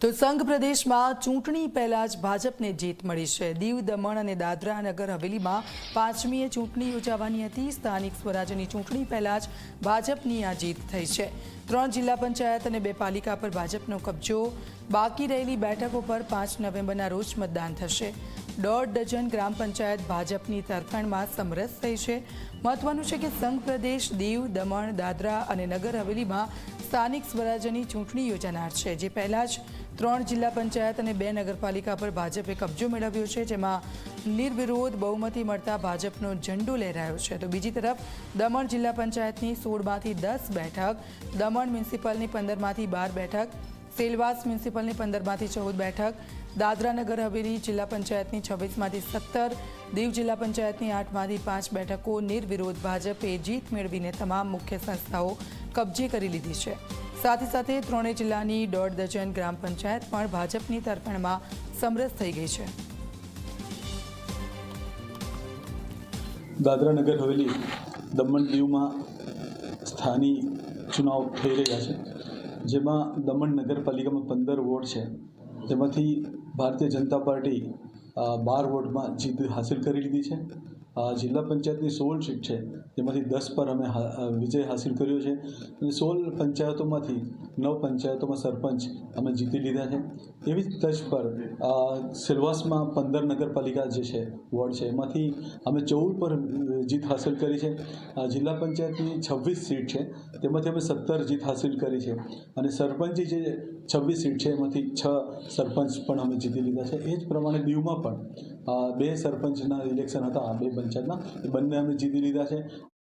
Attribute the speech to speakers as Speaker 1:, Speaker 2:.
Speaker 1: તો સંઘ પ્રદેશમાં ચૂંટણી પહેલા જ ભાજપને જીત મળી છે। દીવ, દમણ અને દાદરા નગર હવેલીમાં 5મીએ ચૂંટણી યોજાવાની હતી। સ્થાનિક સ્વરાજ્યની ચૂંટણી પહેલા જ ભાજપની આ જીત થઈ છે। 3 જિલ્લા પંચાયત અને 2 પાલિકા પર ભાજપનો કબજો। બાકી રહેલી બેઠકો પર 5 નવેમ્બરના રોજ મતદાન થશે। 1.5 ડઝન ગ્રામ પંચાયત ભાજપની તરફેણમાં સમરસ થઈ છે। મહત્વનું છે કે સંઘ પ્રદેશ, દીવ, દમણ, દાદરા અને નગર હવેલીમાં સ્થાનિક સ્વરાજ્યની ચૂંટણી યોજાનાર છે, જે પહેલા જ 3 જિલ્લા પંચાયત અને 2 નગરપાલિકા પર ભાજપે કબજો મેળવ્યો છે, જેમાં નિર્વિરોધ બહુમતી મળતા ભાજપનો ઝંડો લહેરાયો છે। તો બીજી તરફ દમણ જિલ્લા પંચાયતની 16માંથી 10 બેઠક, દમણ મ્યુનિસિપલની 15માંથી 12 બેઠક, સેલવાસ મ્યુનિસિપલની 15માંથી 14 બેઠક, દાદરા નગર હવેલી જિલ્લા પંચાયતની 26માંથી 17, દીવ જિલ્લા પંચાયતની 8માંથી 5 બેઠકો નિર્વિરોધ ભાજપે જીત મેળવીને તમામ મુખ્ય સંસ્થાઓ કબજે કરી લીધી છે। સાથે 3 જિલ્લાની 1.5 ડઝન ગ્રામ પંચાયત પણ ભાજપની તરફેણમાં સમરસ થઈ ગઈ છે।
Speaker 2: દાદરા નગર હવેલી, દમણ દીવમાં સ્થાનિક ચુનાવ થઈ રહ્યા છે, જેમાં દમણ નગરપાલિકામાં 15 વોર્ડ છે, તેમાંથી ભારતીય જનતા પાર્ટી 12 વોર્ડમાં જીત હાંસિલ કરી લીધી છે। જિલ્લા પંચાયતની 16 સીટ છે, તેમાંથી 10 પર અમે વિજય હાંસિલ કર્યો છે અને 16 પંચાયતોમાંથી 9 પંચાયતોમાં સરપંચ અમે જીતી લીધા છે। એવી જ તર્જ પર સેલવાસમાં 15 નગરપાલિકા જે છે વોર્ડ છે, એમાંથી અમે 14 પર જીત હાંસિલ કરી છે। જિલ્લા પંચાયતની 26 સીટ છે, તેમાંથી અમે 17 જીત હાંસિલ કરી છે અને સરપંચની જે 26 સીટ છે, એમાંથી 6 સરપંચ પણ અમે જીતી લીધા છે। એ જ પ્રમાણે દીવમાં પણ 2 સરપંચના ઇલેક્શન હતા, 2 પંચાયતના, એ બંને અમે જીતી લીધા છે।